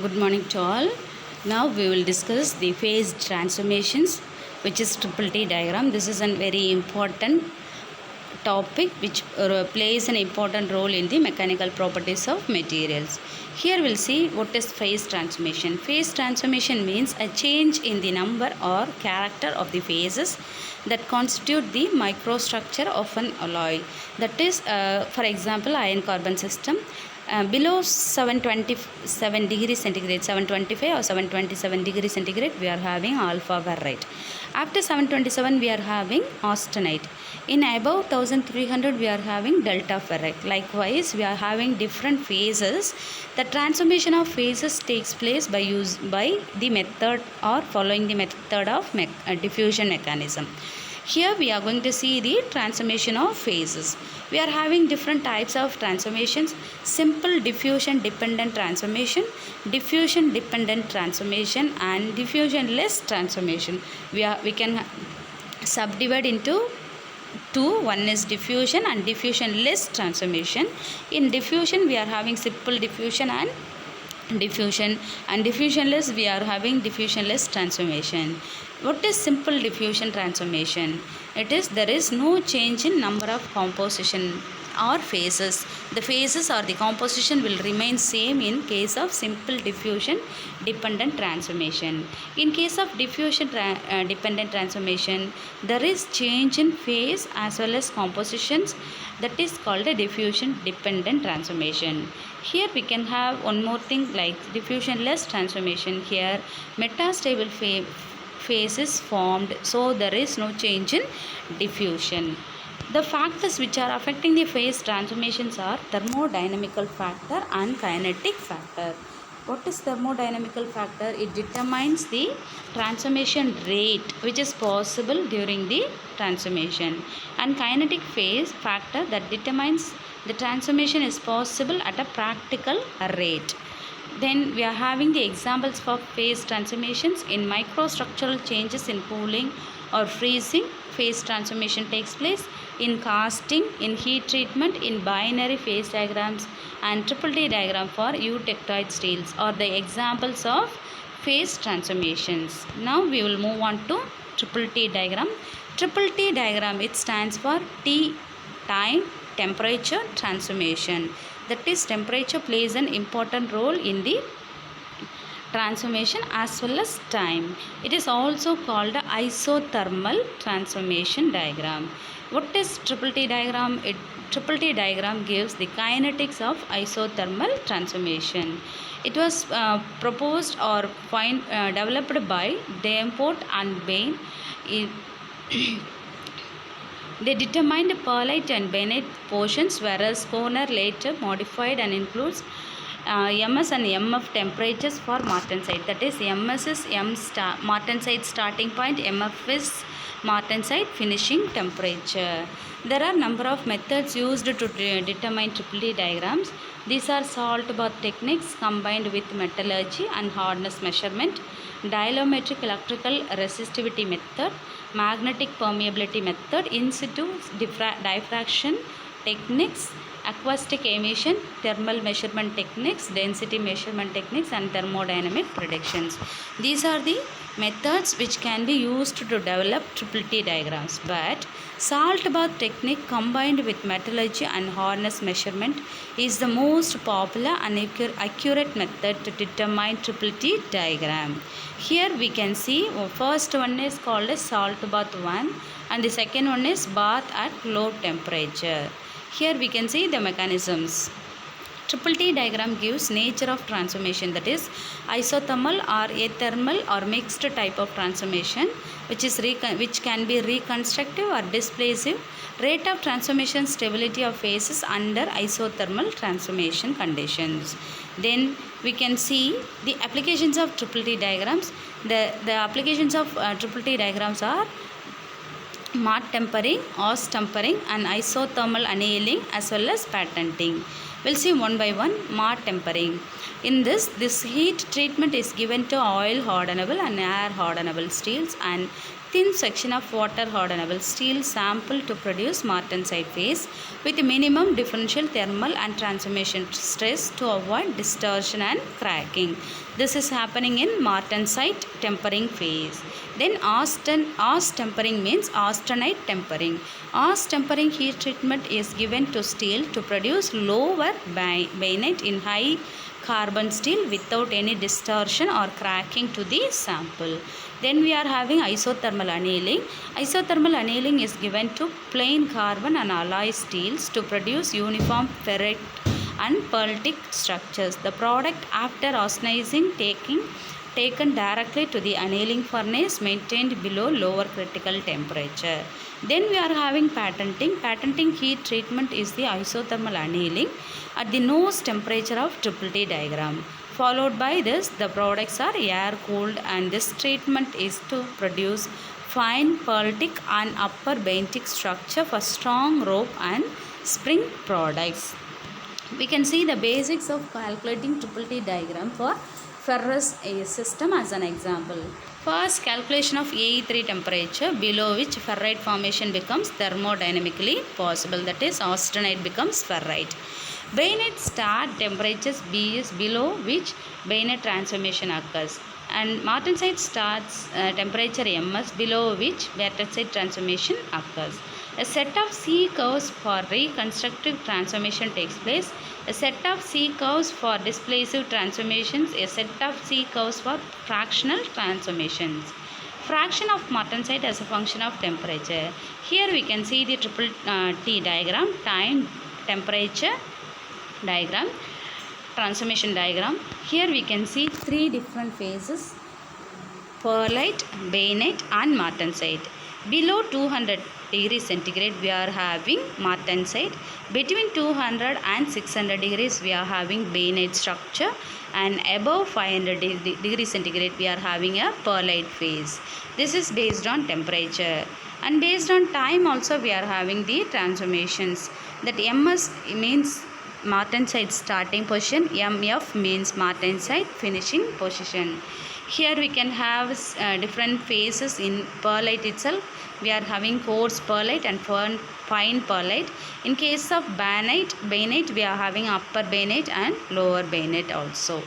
Good morning to all. Now we will discuss the phase transformations, which is triple T diagram. This is a very important topic which plays an important role in the mechanical properties of materials. Here we'll see what is phase transformation. Phase transformation means a change in the number or character of the phases that constitute the microstructure of an alloy. That is, for example, iron carbon system. Below 727 degrees centigrade, 725 or 727 degrees centigrade, we are having alpha ferrite. After 727, we are having austenite. In above 1300, we are having delta ferrite. Likewise, we are having different phases. The transformation of phases takes place by the method or following the method of diffusion mechanism. Here we are going to see the transformation of phases. We are having different types of transformations: simple diffusion dependent transformation, diffusion dependent transformation, and diffusionless transformation. We can subdivide into two. One is diffusion and diffusionless transformation. In diffusion, we are having simple diffusion and diffusionless, we are having diffusionless transformation. What is simple diffusion transformation? It is there is no change in number of composition or phases. The phases or the composition will remain same in case of simple diffusion dependent transformation. In case of diffusion dependent transformation, there is change in phase as well as compositions. That is called a diffusion dependent transformation. Here we can have one more thing like diffusionless transformation. Here metastable phase is formed, so there is no change in diffusion. The factors which are affecting the phase transformations are thermodynamical factor and kinetic factor. What is thermodynamical factor? It determines the transformation rate which is possible during the transformation, and kinetic phase factor that determines the transformation is possible at a practical rate. Then we are having the examples for phase transformations. In microstructural changes in cooling or freezing, phase transformation takes place. In casting, in heat treatment, in binary phase diagrams, and triple T diagram for eutectoid steels are the examples of phase transformations. Now we will move on to triple T diagram. Triple T diagram, it stands for T, time, temperature, transformation. That is, temperature plays an important role in the transformation as well as time. It is also called a isothermal transformation diagram. What is triple T diagram? Triple T diagram gives the kinetics of isothermal transformation. It was proposed or developed by Davenport and Bain. They determined Perlite and Bennett portions, whereas Kohner later modified and includes MS and MF temperatures for martensite. That is, MS is martensite starting point, MF is martensite finishing temperature. There are number of methods used to determine triple T diagrams. These are salt bath techniques combined with metallurgy and hardness measurement, dielectric electrical resistivity method, magnetic permeability method, in situ diffraction techniques, acoustic emission, thermal measurement techniques, density measurement techniques, and thermodynamic predictions. These are the methods which can be used to develop triple T diagrams. But salt bath technique combined with metallurgy and hardness measurement is the most popular and accurate method to determine triple T diagram. Here we can see first one is called as salt bath 1 and the second one is bath at low temperature. Here we can see the mechanisms. Triple T diagram gives nature of transformation, that is isothermal or athermal or mixed type of transformation which can be reconstructive or displacive, rate of transformation, stability of phases under isothermal transformation conditions. Then we can see the applications of triple T diagrams. The applications of triple T diagrams are Mott tempering, Oz tempering, and isothermal annealing as well as patenting. We'll see one by one. Mott tempering. In this heat treatment is given to oil hardenable and air hardenable steels, and thin section of water hardenable steel sample to produce martensite phase with minimum differential thermal and transformation stress to avoid distortion and cracking. This is happening in martensite tempering phase. Then Aus tempering means austenite tempering. Aus tempering heat treatment is given to steel to produce lower bayonet in high carbon steel without any distortion or cracking to the sample. Then we are having isothermal annealing. Isothermal annealing is given to plain carbon and alloy steels to produce uniform ferrite and pearlite structures. The product after austenizing taken directly to the annealing furnace maintained below lower critical temperature. Then we are having patenting. Patenting heat treatment is the isothermal annealing at the nose temperature of triple T diagram. Followed by this, the products are air cooled, and this treatment is to produce fine pearlite and upper bayonetic structure for strong rope and spring products. We can see the basics of calculating triple T diagram for ferrous system as an example. First, calculation of AE3 temperature below which ferrite formation becomes thermodynamically possible, that is austenite becomes ferrite. Bayonet start temperatures B is below which bayonet transformation occurs, and martensite starts temperature MS below which martensite transformation occurs. A set of C curves for reconstructive transformation takes place. A set of C curves for displacive transformations. A set of C curves for fractional transformations. Fraction of martensite as a function of temperature. Here we can see the triple T diagram, time, temperature diagram, transformation diagram. Here we can see three different phases: pearlite, bayonet and martensite. Below 200 degrees centigrade we are having martensite. Between 200 and 600 degrees we are having bayonet structure, and above 500 degrees centigrade we are having a pearlite phase. This is based on temperature, and based on time also we are having the transformations. That MS means martensite starting position, MF means martensite finishing position. Here we can have different phases in pearlite itself. We are having coarse pearlite and fine pearlite. In case of bayonet we are having upper bayonet and lower bayonet also.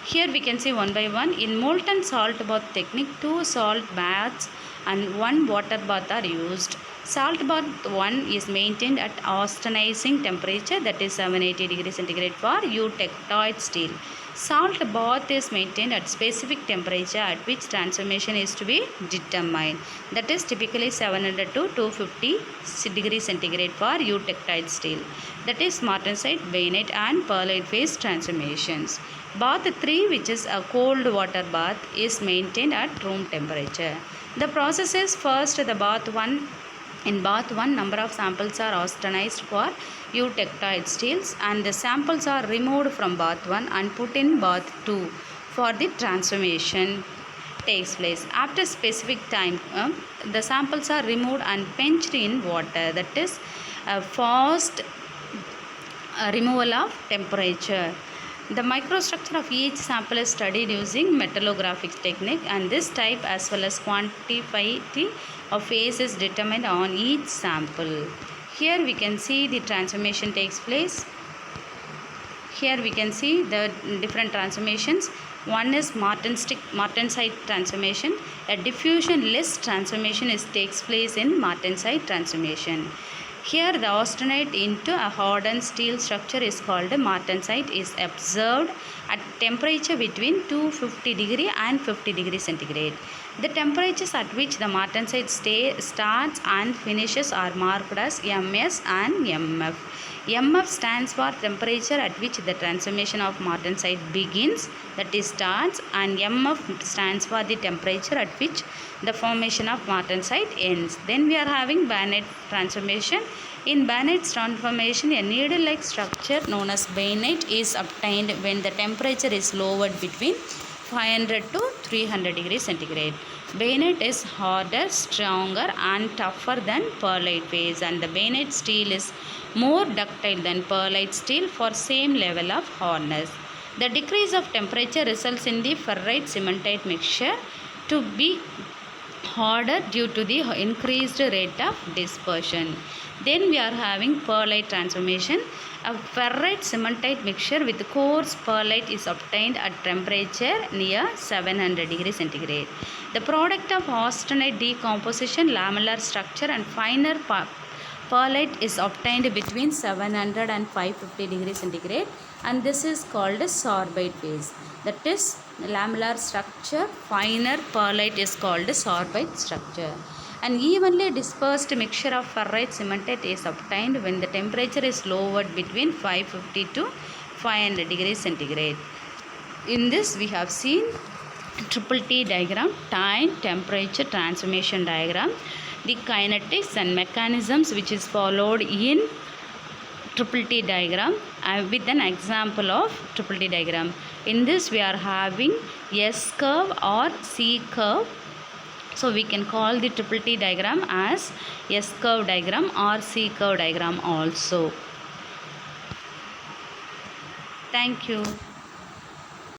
Here we can see one by one. In molten salt bath technique, 2 salt baths and 1 water bath are used. Salt bath 1 is maintained at austenizing temperature, that is 780 degrees centigrade for eutectoid steel. Salt bath is maintained at specific temperature at which transformation is to be determined, that is typically 700 to 250 degrees centigrade for eutectoid steel, that is martensite, bayonet and pearlite phase transformations. Bath 3, which is a cold water bath, is maintained at room temperature. The process is: first, the bath 1. In bath 1, number of samples are austenized for eutectoid steels, and the samples are removed from bath 1 and put in bath 2 for the transformation takes place. After specific time, the samples are removed and quenched in water, that is a fast removal of temperature. The microstructure of each sample is studied using metallographic technique, and this type as well as quantity of phase is determined on each sample. Here we can see the transformation takes place. Here we can see the different transformations. One is martensite transformation. A diffusion-less transformation takes place in martensite transformation. Here the austenite into a hardened steel structure is called martensite is observed at temperature between 250 degree and 50 degree centigrade. The temperatures at which the martensite starts and finishes are marked as MS and MF. MF stands for temperature at which the transformation of martensite begins, that is starts, and MF stands for the temperature at which the formation of martensite ends. Then we are having bayonet transformation. In bayonet transformation, a needle-like structure known as bayonet is obtained when the temperature is lowered between 500 to 300 degrees centigrade. Bayonet is harder, stronger and tougher than pearlite phase, and the bayonet steel is more ductile than pearlite steel for same level of hardness. The decrease of temperature results in the ferrite cementite mixture to be harder due to the increased rate of dispersion. Then we are having perlite transformation. A ferrite cementite mixture with coarse perlite is obtained at temperature near 700 degrees centigrade. The product of austenite decomposition, lamellar structure and finer perlite is obtained between 700 and 550 degrees centigrade, and this is called a sorbite phase. That is lamellar structure, finer perlite is called sorbite structure. An evenly dispersed mixture of ferrite cementite is obtained when the temperature is lowered between 550 to 500 degrees centigrade. In this we have seen triple T diagram, time, temperature, transformation diagram, the kinetics and mechanisms which is followed in triple T diagram with an example of triple T diagram. In this we are having S curve or C curve. So we can call the triple T diagram as S curve diagram or C curve diagram also. Thank you.